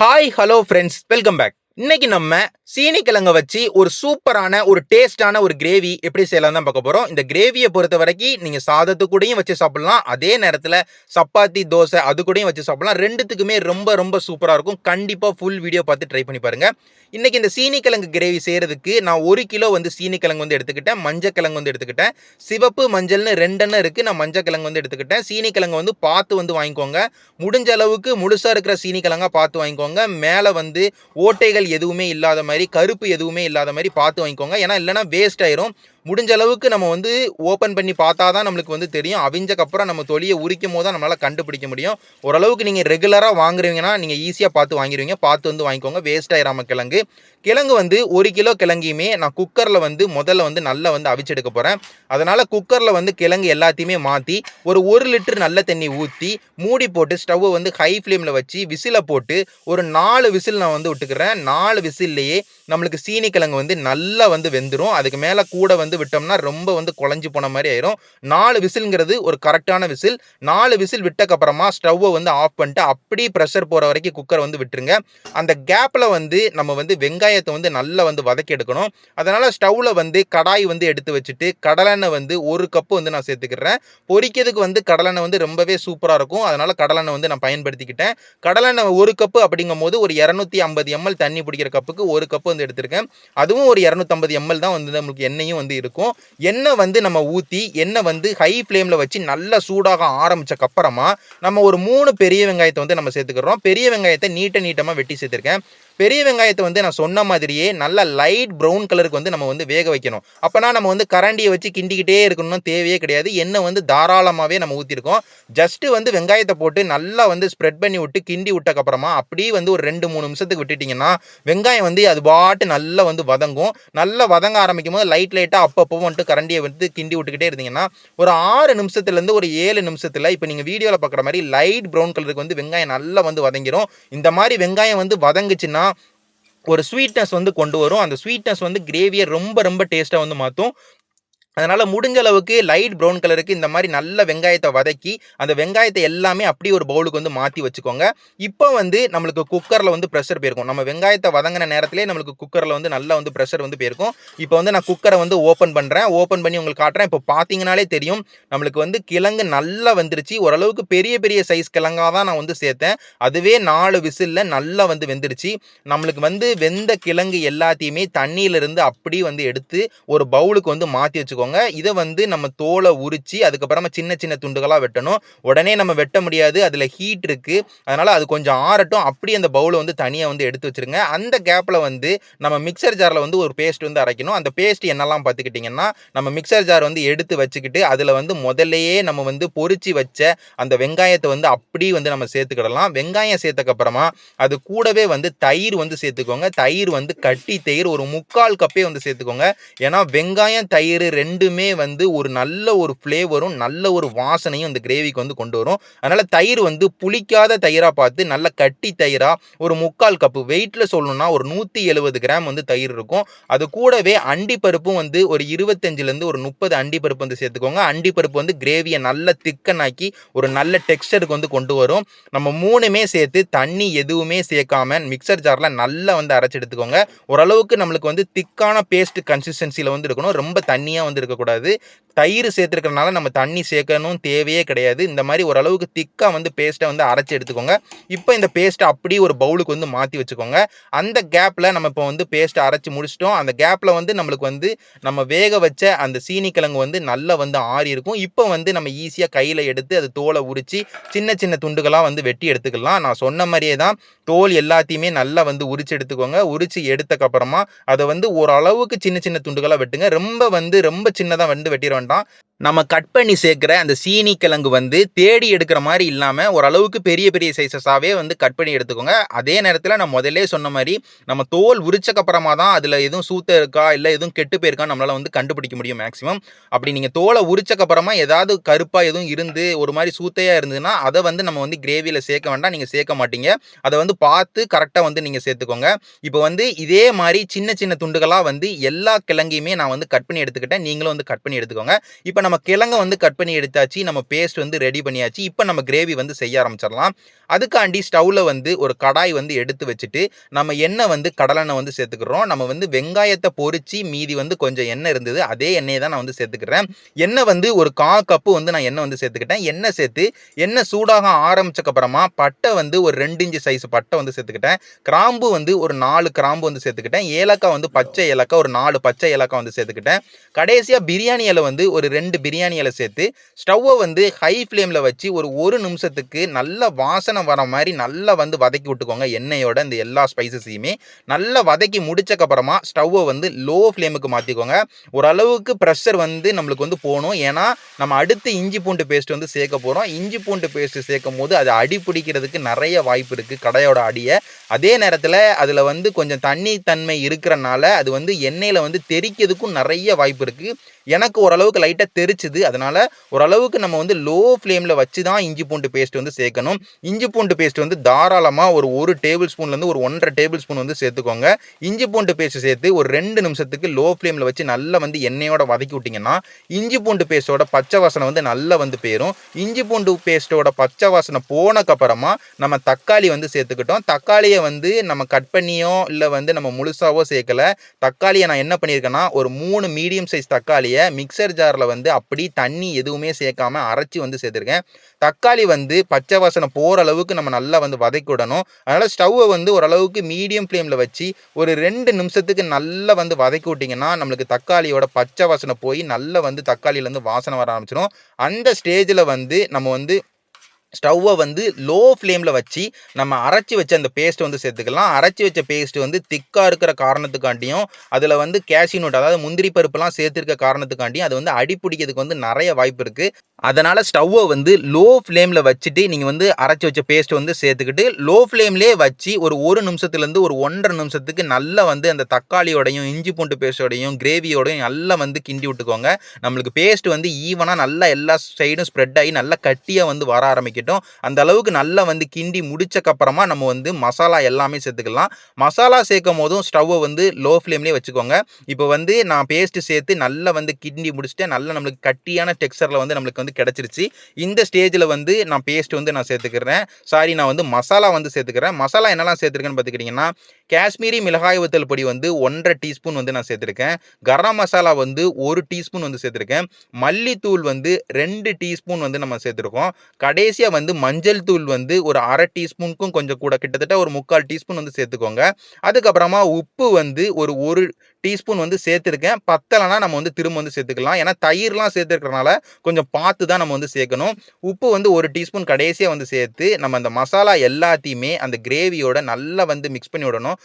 Hi hello friends, welcome back. இன்னைக்கு நம்ம சீனிக்கிழங்க வச்சு ஒரு சூப்பரான ஒரு டேஸ்டான ஒரு கிரேவி எப்படி செய்யலாம் தான் பார்க்க போறோம். இந்த கிரேவியை பொறுத்த வரைக்கும் நீங்க சாதத்து கூடயும் வச்சு சாப்பிடலாம், அதே நேரத்தில் சப்பாத்தி தோசை அது கூடயும் வச்சு சாப்பிடலாம். ரெண்டுத்துக்குமே ரொம்ப ரொம்ப சூப்பராக இருக்கும். கண்டிப்பா ஃபுல் வீடியோ பார்த்து ட்ரை பண்ணி பாருங்க. இன்னைக்கு இந்த சீனிக்கிழங்கு கிரேவி செய்யறதுக்கு நான் 1 கிலோ சீனிக்கிழங்கு எடுத்துக்கிட்டேன், மஞ்சக்கிழங்கு எடுத்துக்கிட்டேன். சிவப்பு மஞ்சள்னு ரெண்டெண்ணம் இருக்கு. நான் மஞ்சக்கிழங்கு எடுத்துக்கிட்டேன். சீனிக்கிழங்கு பார்த்து வாங்கிக்கோங்க. முடிஞ்ச அளவுக்கு முழுசா இருக்கிற சீனிக்கிழங்கா பார்த்து வாங்கிக்கோங்க. மேலே ஓட்டைகள் எதுவுமே இல்லாத மாதிரி, கருப்பு எதுவுமே இல்லாத மாதிரி பார்த்து வாங்கிக்கோங்க. ஏன்னா இல்லைன்னா வேஸ்ட் ஆயிரும். முடிஞ்ச அளவுக்கு நம்ம ஓப்பன் பண்ணி பார்த்தா தான் நம்மளுக்கு தெரியும். அவிஞ்சக்கப்புறம் நம்ம தொலியை உரிக்கும் போது தான் நம்மளால் கண்டுபிடிக்க முடியும். ஓரளவுக்கு நீங்கள் ரெகுலராக வாங்குறீங்கன்னா நீங்கள் ஈஸியாக பார்த்து வாங்கிடுவீங்க. பார்த்து வாங்கிக்கோங்க, வேஸ்ட் ஆயிராம கிழங்கு. கிழங்கு 1 கிலோ கிழங்கையுமே நான் குக்கரில் முதல்ல நல்லா அவிச்செடுக்க போகிறேன். அதனால் குக்கரில் கிழங்கு எல்லாத்தையுமே மாற்றி ஒரு 1 லிட்டர் நல்ல தண்ணி ஊற்றி மூடி போட்டு ஸ்டவ்வை ஹை ஃப்ளேமில் வச்சு விசிலை போட்டு ஒரு 4 விசில் நான் விட்டுக்கிறேன். 4 விசில்லையே நம்மளுக்கு சீனி கிழங்கு நல்லா வெந்துடும். அதுக்கு மேலே கூட விட்டோம்னா ரொம்ப குழஞ்சி போன மாதிரி ஆயிரும். 4 விசில்ங்கிறது ஒரு கரெக்டான விசில். 4 விசில் விட்டக்கப்புறமா ஸ்டவ்வை ஆஃப் பண்ணிட்டு அப்படியே ப்ரெஷர் போகிற வரைக்கும் குக்கரை விட்டுருங்க. அந்த கேப்பில் நம்ம வெங்காயத்தை நல்லா வதக்கி எடுக்கணும். அதனால் ஸ்டவ்வில் கடாய் எடுத்து வச்சுட்டு கடலெண்ணெய் 1 கப்பு நான் சேர்த்துக்கிறேன். பொரிக்கிறதுக்கு கடலெண்ணெய் ரொம்பவே சூப்பராக இருக்கும். அதனால் கடலெண்ணெய் நான் பயன்படுத்திக்கிட்டேன். கடலெண்ணெய் 1 கப்பு அப்படிங்கும் போது ஒரு 250 ml தண்ணி பிடிக்கிற கப்புக்கு 1 கப்பு எடுத்திருக்கேன். அதுவும் ஒரு 250 ml தான் நம்மளுக்கு எண்ணெயும் இருக்கும். எண்ணெய் நம்ம ஊற்றி எண்ணெய் ஹை ஃப்ளேமில் வச்சு நல்லா சூடாக ஆரம்பிச்சக்கு அப்புறமா நம்ம ஒரு 3 பெரிய வெங்காயத்தை நம்ம சேர்த்துக்கிறோம். பெரிய வெங்காயத்தை நீட்டமாக வெட்டி சேர்த்துருக்கேன். பெரிய வெங்காயத்தை நான் சொன்ன மாதிரியே நல்லா லைட் ப்ரௌன் கலருக்கு நம்ம வேக வைக்கணும். அப்போனா நம்ம கரண்டியை வச்சு கிண்டிக்கிட்டே இருக்கணும்னு தேவையே கிடையாது. எண்ணெய் தாராளமாகவே நம்ம ஊற்றிருக்கோம். ஜஸ்ட்டு வெங்காயத்தை போட்டு நல்லா ஸ்ப்ரெட் பண்ணி விட்டு கிண்டி விட்டக்கப்புறமா அப்படியே ஒரு 2-3 நிமிஷத்துக்கு விட்டுட்டிங்கன்னா வெங்காயம் அது பாட்டு நல்லா வதங்கும். நல்லா வதங்க ஆரம்பிக்கும் போது லைட்டாக அப்பப்போ கரண்டியை கிண்டி விட்டுக்கிட்டே இருந்தீங்கன்னா ஒரு 6 நிமிஷத்துலேருந்து ஒரு 7 நிமிஷத்தில் இப்போ நீங்கள் வீடியோவில் பார்க்குற மாதிரி லைட் ப்ரௌன் கலருக்கு வெங்காயம் நல்லா வதங்கிடும். இந்த மாதிரி வெங்காயம் வதங்குச்சுன்னா ஒரு ஸ்வீட்னஸ் கொண்டு வரும். அந்த ஸ்வீட்னஸ் கிரேவியை ரொம்ப ரொம்ப டேஸ்ட்டாக மாற்றும். அதனால் முடிஞ்ச அளவுக்கு லைட் ப்ரௌன் கலருக்கு இந்த மாதிரி நல்ல வெங்காயத்தை வதக்கி அந்த வெங்காயத்தை எல்லாமே அப்படியே ஒரு பவுலுக்கு மாற்றி வச்சுக்கோங்க. இப்போ நம்மளுக்கு குக்கரில் ப்ரெஷர் போயிருக்கும். நம்ம வெங்காயத்தை வதங்கின நேரத்திலே நம்மளுக்கு குக்கரில் நல்லா ப்ரெஷர் போயிருக்கும். இப்போ நான் குக்கரை ஓப்பன் பண்ணுறேன். ஓப்பன் பண்ணி உங்களுக்கு காட்டுறேன். இப்போ பார்த்தீங்கனாலே தெரியும் நம்மளுக்கு கிழங்கு நல்லா வந்துருச்சு. ஓரளவுக்கு பெரிய பெரிய சைஸ் கிழங்காக தான் நான் சேர்த்தேன். அதுவே 4 விசிலில் நல்லா வெந்துருச்சு. நம்மளுக்கு வெந்த கிழங்கு எல்லாத்தையுமே தண்ணியிலிருந்து அப்படியே எடுத்து ஒரு பவுலுக்கு மாற்றி வச்சுக்கோங்க. இதை நம்ம தோலை உரிச்சு அதுக்கப்புறமா சின்ன சின்ன துண்டுகளா வெட்டணும். உடனே நம்ம வெட்ட முடியாது, அதுல ஹீட் இருக்கு. அதனால அது கொஞ்சம் ஆறட்டும். அப்படியே அந்த பவுலை தனியா எடுத்து வச்சிருங்க. அந்த கேப்ல நம்ம மிக்சர் ஜார்ல ஒரு பேஸ்ட் அரைக்கணும். அந்த பேஸ்ட் என்னெல்லாம் பார்த்துக்கிட்டீங்கன்னா நம்ம மிக்சர் ஜார் எடுத்து வச்சுக்கிட்டு அதுல முதல்லையே நம்ம பொரிச்சு வச்ச அந்த வெங்காயத்தை அப்படியே நம்ம சேர்த்துக்கிடலாம். வெங்காயம் சேர்த்தக்கு அப்புறமா அது கூடவே தயிர் சேர்த்துக்கோங்க. தயிர் கட்டி தயிர் ஒரு 3/4 கப்பே சேர்த்துக்கோங்க. ஏன்னா வெங்காயம் தயிர் ரெண்டுமே ஒரு நல்ல ஒரு ஃப்ளேவரும் நல்ல ஒரு வாசனையும் இந்த கிரேவிக்கு கொண்டு வரும். அதனால தயிர் புளிக்காத தயிரா பார்த்து நல்ல கட்டி தயிரா ஒரு 3/4 கப்பு வெயிட்ல சொல்லணும்னா ஒரு 170 கிராம் தயிர் இருக்கும். அது கூடவே அண்டிப்பருப்பும் ஒரு 25லேருந்து ஒரு 30 அண்டிப்பருப்பு சேர்த்துக்கோங்க. அண்டிப்பருப்பு கிரேவியை நல்ல திக்கனாக்கி ஒரு நல்ல டெக்ஸ்டருக்கு கொண்டு வரும். நம்ம 3மே சேர்த்து தண்ணி எதுவுமே சேர்க்காம மிக்சர் ஜார்ல நல்லா அரைச்சு எடுத்துக்கோங்க. ஓரளவுக்கு நம்மளுக்கு திக்கான பேஸ்ட் கன்சிஸ்டன்சில இருக்கணும். ரொம்ப தண்ணியா இருக்கக்கூடாது. தயிர் சேர்த்துருக்கறனால நம்ம தண்ணி சேர்க்கணும் தேவையே கிடையாது. இந்த மாதிரி ஓரளவுக்கு திக்கா பேஸ்ட்டை அரைச்சி எடுத்துக்கோங்க. இப்போ இந்த பேஸ்ட்டை அப்படியே ஒரு பவுலுக்கு மாற்றி வச்சுக்கோங்க. அந்த கேப்பில் நம்ம இப்போ பேஸ்ட்டை அரைச்சி முடிச்சிட்டோம். அந்த கேப்பில் நம்மளுக்கு நம்ம வேக வச்ச அந்த சீனி கிழங்கு நல்லா ஆறி இருக்கும். இப்போ நம்ம ஈஸியாக கையில் எடுத்து அது தோலை உரிச்சு சின்ன சின்ன துண்டுகளாக வெட்டி எடுத்துக்கலாம். நான் சொன்ன மாதிரியே தான் தோல் எல்லாத்தையுமே நல்லா உரிச்சு எடுத்துக்கோங்க. உரிச்சு எடுத்தக்கப்புறமா அதை ஓரளவுக்கு சின்ன சின்ன துண்டுகளாக வெட்டுங்க. ரொம்ப சின்னதாக வெட்டிட வேண்டாம். நம்ம கட் பண்ணி சேர்க்கிற அந்த சீனி கிழங்கு தேடி எடுக்கிற மாதிரி இல்லாமல் ஓரளவுக்கு பெரிய பெரிய சைஸஸாகவே கட் பண்ணி எடுத்துக்கோங்க. அதே நேரத்தில் நான் முதல்ல சொன்ன மாதிரி நம்ம தோல் உரிச்சக்கப்புறமா தான் அதில் எதுவும் சூத்த இருக்கா இல்லை எதுவும் கெட்டு போயிருக்கா நம்மளால் கண்டுபிடிக்க முடியும் மேக்ஸிமம். அப்படி நீங்கள் தோலை உரிச்சக்கப்புறமா ஏதாவது கருப்பாக எதுவும் இருந்து ஒரு மாதிரி சூத்தையாக இருந்ததுன்னா அதை நம்ம கிரேவியில் சேர்க்க வேண்டாம். நீங்கள் சேர்க்க மாட்டீங்க. அதை பார்த்து கரெக்டாக நீங்கள் சேர்த்துக்கோங்க. இப்போ இதே மாதிரி சின்ன சின்ன துண்டுகளாக எல்லா கிழங்கையுமே நான் கட் பண்ணி எடுத்துக்கிட்டேன். நீங்களும் நீங்களும் வந்து கட் பண்ணி எடுத்துக்கோங்க. இப்போ நம்ம கிழங்க வந்து கட் பண்ணி எடுத்தாச்சு. நம்ம பேஸ்ட் வந்து ரெடி பண்ணியாச்சு. இப்போ நம்ம கிரேவி வந்து செய்ய ஆரம்பிச்சிடலாம். அதுக்காண்டி ஸ்டவ்ல வந்து ஒரு கடாய் வந்து எடுத்து வச்சுட்டு, நம்ம எண்ணெய் வந்து கடலெண்ணெய் வந்து சேர்த்துக்கிறோம். நம்ம வந்து வெங்காயத்த பொரிச்சு மீதி வந்து கொஞ்சம் எண்ணெய் இருந்தது. அதே எண்ணெய தான் நான் வந்து சேர்த்துக்கிறேன். எண்ணெய் வந்து ஒரு 1/4 கப்பு வந்து நான் எண்ணெய் வந்து சேர்த்துக்கிட்டேன். எண்ணெய் சேர்த்து எண்ணெய் சூடாக ஆரம்பிச்சக்கு அப்புறமா பட்டை வந்து ஒரு 2 இன்ச் சைஸ் பட்டை வந்து சேர்த்துக்கிட்டேன். கிராம்பு வந்து ஒரு 4 கிராம்பு வந்து சேர்த்துக்கிட்டேன். ஏலக்காய் வந்து பச்சை ஏலக்காய் ஒரு 4 பச்சை ஏலக்காய் வந்து சேர்த்துக்கிட்டேன். கடைசியா பிரியாணி இலை வந்து ஒரு 2 பிரியாணி இலை சேர்த்து ஸ்டவ்வை வந்து ஹை ஃப்ளேம்ல வச்சு ஒரு 1 நிமிஷத்துக்கு நல்ல வாசனை வர மாதிரி நல்லா வந்து வதக்கி விட்டுக்கோங்க. எண்ணெயோட இந்த எல்லா ஸ்பைசஸையுமே நல்லா வதக்கி முடிச்சக்கு அப்புறமா ஸ்டவ்வை வந்து லோ ஃப்ளேமுக்கு மாற்றிக்கோங்க. ஓரளவுக்கு ப்ரெஷர் வந்து நம்மளுக்கு வந்து போகணும். ஏன்னா நம்ம அடுத்து இஞ்சி பூண்டு பேஸ்ட் வந்து சேர்க்க போகிறோம். இஞ்சி பூண்டு பேஸ்ட் சேர்க்கும் போது அது அடி பிடிக்கிறதுக்கு நிறைய வாய்ப்பு இருக்குது கடையோட அடியை. அதே நேரத்தில் அதில் வந்து கொஞ்சம் தண்ணி தன்மை இருக்கிறனால அது வந்து எண்ணெயில் வந்து தெறிக்கிறதுக்கும் நிறைய வாய்ப்பு இருக்குது. எனக்கு ஓரளவுக்கு லைட்டாக தெரிச்சுது. அதனால் ஓரளவுக்கு நம்ம வந்து லோ ஃப்ளேமில் வச்சு தான் இஞ்சி பூண்டு பேஸ்ட் வந்து சேர்க்கணும். இஞ்சி பூண்டு பேஸ்ட் வந்து தாராளமாக ஒரு டேபிள் ஸ்பூன்லேருந்து ஒரு 1.5 டேபிள் ஸ்பூன் வந்து சேர்த்துக்கோங்க. இஞ்சி பூண்டு பேஸ்ட் சேர்த்து ஒரு 2 நிமிஷத்துக்கு லோ ஃப்ளேமில் வச்சு நல்லா வந்து எண்ணெயோட வதக்கி விட்டிங்கன்னா இஞ்சி பூண்டு பேஸ்ட்டோட பச்சை வாசனை வந்து நல்லா வந்து போயிடும். இஞ்சி பூண்டு பேஸ்ட்டோட பச்சை வாசனை போனக்கப்புறமா நம்ம தக்காளி வந்து சேர்த்துக்கிட்டோம். தக்காளியை வந்து நம்ம கட் பண்ணியோ இல்லை வந்து நம்ம முழுசாவோ சேர்க்கலை. தக்காளியை நான் என்ன பண்ணியிருக்கேன்னா ஒரு 3 மீடியம் சைஸ் தக்காளியை மிக்சர் ஜாரில் வந்து அப்படி தண்ணி எதுவுமே சேர்க்காம அரைச்சி வந்து சேர்த்துருக்கேன். தக்காளி வந்து பச்சை வாசனை போகிற அளவுக்கு நம்ம நல்லா வந்து வதக்கி விடணும். அதனால் ஸ்டவ்வை வந்து ஓரளவுக்கு மீடியம் ஃப்ளேமில் வச்சு ஒரு 2 நிமிஷத்துக்கு நல்லா வந்து வதக்கி விட்டிங்கன்னா நம்மளுக்கு தக்காளியோட பச்சை வாசனை போய் நல்லா வந்து தக்காளியிலேருந்து வாசனை வர ஆரம்பிச்சிடும். அந்த ஸ்டேஜில் வந்து நம்ம வந்து ஸ்டவ்வை வந்து லோ ஃப்ளேமில் வச்சு நம்ம அரைச்சி வச்ச அந்த பேஸ்ட் வந்து சேர்த்துக்கலாம். அரைச்சி வச்ச பேஸ்ட் வந்து திக்காக இருக்கிற காரணத்துக்காண்டியும் அதில் வந்து கேஷ்யூ நட் அதாவது முந்திரி பருப்புலாம் சேர்த்துருக்க காரணத்துக்காண்டியும் அது வந்து அடிப்பிடிக்கிறதுக்கு வந்து நிறைய வாய்ப்பு இருக்குது. அதனால் ஸ்டவ்வை வந்து லோ ஃப்ளேமில் வச்சுட்டு நீங்கள் வந்து அரைச்சி வச்ச பேஸ்ட் வந்து சேர்த்துக்கிட்டு லோ ஃப்ளேம்லேயே வச்சு ஒரு நிமிஷத்துலேருந்து ஒரு 1.5 நிமிஷத்துக்கு நல்லா வந்து அந்த தக்காளியோடையும் இஞ்சி பூண்டு பேஸ்ட்டோடையும் கிரேவியோடையும் நல்லா வந்து கிண்டி விட்டுக்கோங்க. நம்மளுக்கு பேஸ்ட் வந்து ஈவனாக நல்லா எல்லா சைடும் ஸ்ப்ரெட் ஆகி நல்லா கட்டியாக வந்து வர ஆரம்பிக்கட்டும். அந்த அளவுக்கு நல்லா வந்து கிண்டி முடிச்சக்கப்புறமா நம்ம வந்து மசாலா எல்லாமே சேர்த்துக்கலாம். மசாலா சேர்க்கும் போதும் ஸ்டவ்வை வந்து லோ ஃப்ளேம்லேயே வச்சுக்கோங்க. இப்போ வந்து நான் பேஸ்ட் சேர்த்து நல்லா வந்து கிண்டி முடிச்சுட்டு நல்லா நம்மளுக்கு கட்டியான டெக்ஸ்சரில் வந்து நம்மளுக்கு வந்து கிடைச்சிருச்சு. இந்த ஸ்டேஜில் வந்து நான் பேஸ்ட் வந்து நான் சேர்த்துக்கிறேன். நான் வந்து மசாலா வந்து சேர்த்துக்கிறேன். மசாலா என்னெல்லாம் சேர்த்துருக்கேன்னு பார்த்துக்கிட்டிங்கன்னா காஷ்மீரி மிளகாய் வத்தல் பொடி வந்து 1.5 டீஸ்பூன் வந்து நான் சேர்த்துருக்கேன். கரம் மசாலா வந்து 1 டீஸ்பூன் வந்து சேர்த்துருக்கேன். மல்லித்தூள் வந்து 2 டீஸ்பூன் வந்து நம்ம சேர்த்துருக்கோம். கடைசியாக வந்து மஞ்சள் தூள் வந்து ஒரு 1/2 டீஸ்பூனுக்கும் கொஞ்சம் கூட கிட்டத்தட்ட ஒரு 3/4 டீஸ்பூன் வந்து சேர்த்துக்கோங்க. அதுக்கப்புறமா உப்பு வந்து ஒரு டீஸ்பூன் வந்து சேர்த்துருக்கேன். பத்தலைனா நம்ம வந்து திரும்ப வந்து சேர்த்துக்கலாம். ஏன்னா தயிர்லாம் சேர்த்துருக்கறனால கொஞ்சம் பார்த்து தான் நம்ம வந்து சேர்க்கணும். உப்பு வந்து 1 டீஸ்பூன் கடைசியாக வந்து சேர்த்து நம்ம அந்த மசாலா எல்லாத்தையுமே அந்த கிரேவியோட நல்லா வந்து மிக்ஸ் பண்ணி விடணும்.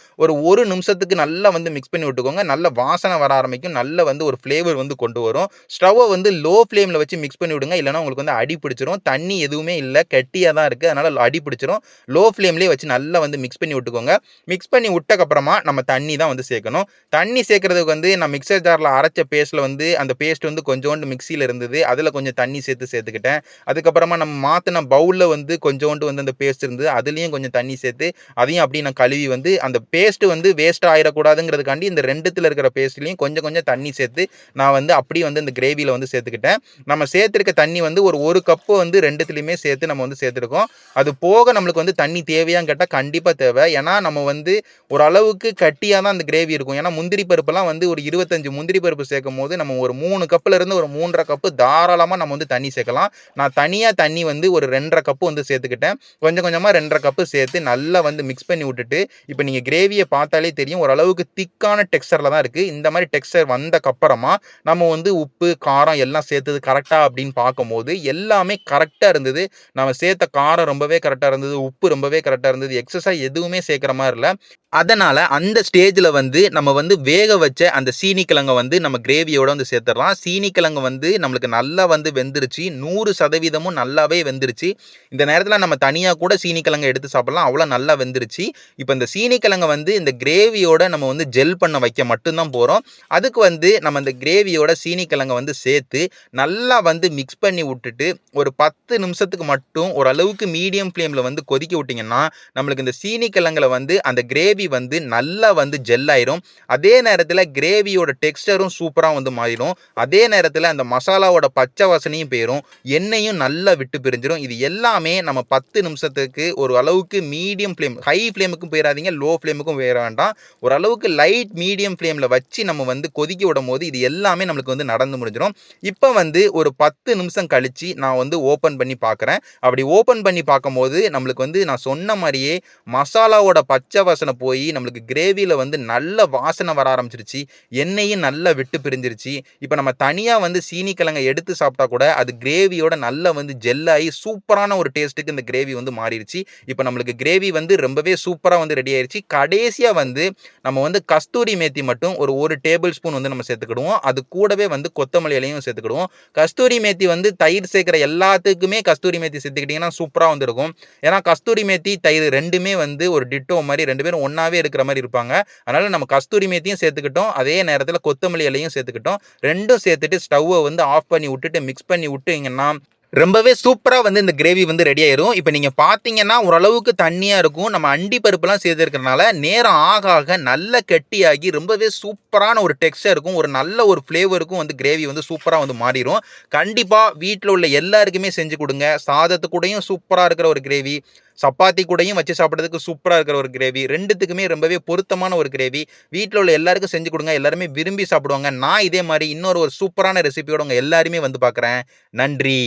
ஒரு நிமிஷத்துக்கு நல்லா வந்து மிக்ஸ் பண்ணி விட்டுக்கோங்க. நல்ல வாசனை வர ஆரம்பிக்கும். நல்ல வந்து ஒரு ஃப்ளேவர் வந்து கொண்டு வரும். ஸ்டவ்வை வந்து லோ ஃப்ளேமில் வச்சு மிக்ஸ் பண்ணி விடுங்க. இல்லைனா உங்களுக்கு வந்து அடி பிடிச்சிரும். தண்ணி எதுவுமே இல்லை, கெட்டியாக தான் இருக்குது. அதனால் அடி பிடிச்சிரும். லோ ஃப்ளேம்லேயே வச்சு நல்லா வந்து மிக்ஸ் பண்ணி விட்டுக்கோங்க. மிக்ஸ் பண்ணி விட்டக்கப்புறமா நம்ம தண்ணி தான் வந்து சேர்க்கணும். தண்ணி சேர்க்கறதுக்கு வந்து நான் மிக்சர் ஜாரில் அரைச்ச பேஸ்ட்டில் வந்து அந்த பேஸ்ட் வந்து கொஞ்சோண்டு மிக்சியில் இருந்தது. அதில் கொஞ்சம் தண்ணி சேர்த்துக்கிட்டேன். அதுக்கப்புறமா நம்ம மாற்றின பவுலில் வந்து கொஞ்சோண்டு வந்து அந்த பேஸ்ட் இருந்தது. அதுலேயும் கொஞ்சம் தண்ணி சேர்த்து அதையும் அப்படியே நான் கழுவி வந்து அந்த பேஸ்ட்டு வந்து வேஸ்ட் ஆகிடக்கூடாதுங்கிறதுக்காண்டி இந்த 2த்தில் இருக்கிற பேஸ்ட்லேயும் கொஞ்சம் கொஞ்சம் தண்ணி சேர்த்து நான் வந்து அப்படியே வந்து இந்த கிரேவியில் வந்து சேர்த்துக்கிட்டேன். நம்ம சேர்த்துருக்க தண்ணி வந்து ஒரு கப்பு வந்து 2த்துலேயுமே சேர்த்து நம்ம வந்து சேர்த்துருக்கோம். அது போக நம்மளுக்கு வந்து தண்ணி தேவையான்னு கேட்டால் கண்டிப்பாக தேவை. ஏன்னா நம்ம வந்து ஓரளவுக்கு கட்டியாக தான் அந்த கிரேவி இருக்கும். ஏன்னா முந்திரி பருப்புலாம் வந்து ஒரு 25 முந்திரி பருப்பு சேர்க்கும் போது நம்ம ஒரு 3 கப்புலேருந்து ஒரு 3.5 கப்பு தாராளமாக நம்ம வந்து தண்ணி சேர்க்கலாம். நான் தனியாக தண்ணி வந்து ஒரு 2.5 கப்பு வந்து சேர்த்துக்கிட்டேன். கொஞ்சம் கொஞ்சமாக 2.5 கப்பு சேர்த்து நல்லா வந்து மிக்ஸ் பண்ணி விட்டுட்டு இப்போ நீங்கள் கிரேவியை பார்த்தாலே தெரியும் ஓரளவுக்கு திக்கான டெக்ஸ்சரில் தான் இருக்குது. இந்த மாதிரி டெக்ஸ்சர் வந்தக்கப்புறமா நம்ம வந்து உப்பு காரம் எல்லாம் சேர்த்தது கரெக்டாக அப்படின்னு பார்க்கும்போது எல்லாமே கரெக்டாக இருந்தது. நம்ம சேர்த்த காரம் ரொம்பவே கரெக்டாக இருந்தது. உப்பு ரொம்பவே கரெக்டாக இருந்தது. எக்ஸஸாக எதுவுமே சேர்க்குற மாதிரி இல்லை. அதனால் அந்த ஸ்டேஜில் வந்து நம்ம வந்து வேக வச்ச அந்த சீனிக்கிழங்கை வந்து நம்ம கிரேவியோட வந்து சேர்த்துடலாம். சீனிக்கிழங்கு வந்து நம்மளுக்கு நல்லா வந்து வெந்துருச்சு. 100% நல்லாவே வெந்துருச்சு. இந்த நேரத்தில் நம்ம தனியாக கூட சீனிக்கிழங்கை எடுத்து சாப்பிட்லாம். அவ்வளோ நல்லா வெந்துருச்சு. இப்போ இந்த சீனிக்கிழங்கை வந்து இந்த கிரேவியோட நம்ம வந்து ஜெல் பண்ண வைக்க மட்டும்தான் போகிறோம். அதுக்கு வந்து நம்ம இந்த கிரேவியோட சீனிக்கிழங்கை வந்து சேர்த்து நல்லா வந்து மிக்ஸ் பண்ணி விட்டுட்டு ஒரு 10 நிமிஷத்துக்கு மட்டும் ஓரளவுக்கு மீடியம் ஃப்ளேம்ல வந்து கொதிக்க விட்டீங்கன்னா, நம்மளுக்கு இந்த சீனி கிழங்குல வந்து அந்த கிரேவி வந்து நல்லா வந்து ஜெல் ஆயிரும். அதே நேரத்துல கிரேவியோட டெக்ஸ்டரும் சூப்பரா வந்து மாறிடும். அதே நேரத்துல அந்த மசாலாவோட பச்சை வாசனையும் போயிரும். எண்ணெயும் நல்லா விட்டு பிரிஞ்சிரும். இது எல்லாமே நம்ம 10 நிமிஷத்துக்கு ஒரு அளவுக்கு மீடியம் ஃப்ளேம், ஹை ஃப்ளேமுக்கும் போயிடாதீங்க, லோ ஃப்ளேமுக்கும் போயிட வேண்டாம். ஓரளவுக்கு லைட் மீடியம் ஃப்ளேம்ல வச்சு நம்ம வந்து கொதிக்க விடும்போது இது எல்லாமே நம்மளுக்கு வந்து நடந்து முடிஞ்சிடும். இப்போ வந்து ஒரு 10 நிமிஷம் கழிச்சு நான் வந்து ஓப்பன் பண்ணி பார்க்குறேன். அப்படி ஓப்பன் பண்ணி பார்க்கும்போது நம்மளுக்கு வந்து நான் சொன்ன மாதிரியே மசாலாவோட பச்சை வாசனை போய் நம்மளுக்கு கிரேவியில் வந்து நல்ல வாசனை வர ஆரம்பிச்சிருச்சு. எண்ணெயும் நல்லா விட்டு பிரிஞ்சிருச்சு. இப்போ நம்ம தனியாக வந்து சீனி கிழங்கை எடுத்து சாப்பிட்டா கூட அது கிரேவியோட நல்லா வந்து ஜெல்லாகி சூப்பரான ஒரு டேஸ்ட்டுக்கு இந்த கிரேவி வந்து மாறிடுச்சு. இப்போ நம்மளுக்கு கிரேவி வந்து ரொம்பவே சூப்பராக வந்து ரெடி ஆயிடுச்சு. கடைசியாக வந்து நம்ம வந்து கஸ்தூரி மேத்தி மட்டும் ஒரு டேபிள் ஸ்பூன் வந்து நம்ம சேர்த்துக்கிடுவோம். அது கூடவே வந்து கொத்தமல்லி இலையும் சேர்த்துக்கிடுவோம். கஸ்தூரி மேத்தி வந்து தயிர் சேர்க்குற எல்லாத்துக்குமே கஸ்தூரி மேத்தி சேர்த்துக்கிட்டிங்கன்னா சூப்பராக வந்து இருக்கும். ஏன்னா கஸ்தூரி மேத்தி தயிர் ரெண்டுமே வந்து ஒரு டிட்டோ மாதிரி 2 பேரும் ஒன்றாவே இருக்கிற மாதிரி இருப்பாங்க. அதனால் நம்ம கஸ்தூரி மேத்தியும் சேர்த்துக்கிட்டோம், அதே நேரத்தில் கொத்தமல்லி இலையும் சேர்த்துக்கிட்டோம். ரெண்டும் சேர்த்துட்டு ஸ்டவ்வை வந்து ஆஃப் பண்ணி விட்டுட்டு மிக்ஸ் பண்ணி விட்டிங்கன்னா ரொம்பவே சூப்பரா வந்து இந்த கிரேவி வந்து ரெடி ஆயிரும். இப்போ நீங்க பார்த்தீங்கன்னா ஓரளவுக்கு தண்ணியா இருக்கும். நம்ம அண்டி பருப்புலாம் சேர்த்துருக்கிறனால நேரம் ஆக ஆக நல்ல கெட்டியாகி ரொம்பவே சூப்பரான ஒரு டெக்ஸ்சர் இருக்கும். ஒரு நல்ல ஒரு ஃப்ளேவருக்கும் வந்து கிரேவி வந்து சூப்பரா வந்து மாறிடும். கண்டிப்பா வீட்டில் உள்ள எல்லாருக்குமே செஞ்சு கொடுங்க. சாதத்து கூடயும் சூப்பரா இருக்கிற ஒரு கிரேவி, சப்பாத்தி கூடயும் வச்சு சாப்பிட்றதுக்கு சூப்பரா இருக்கிற ஒரு கிரேவி, 2த்துக்குமே ரொம்பவே பொருத்தமான ஒரு கிரேவி. வீட்டில் உள்ள எல்லாருக்கும் செஞ்சு கொடுங்க. எல்லாருமே விரும்பி சாப்பிடுவாங்க. நான் இதே மாதிரி இன்னொரு சூப்பரான ரெசிபியோட உங்க எல்லாருமே வந்து பார்க்குறேன். நன்றி.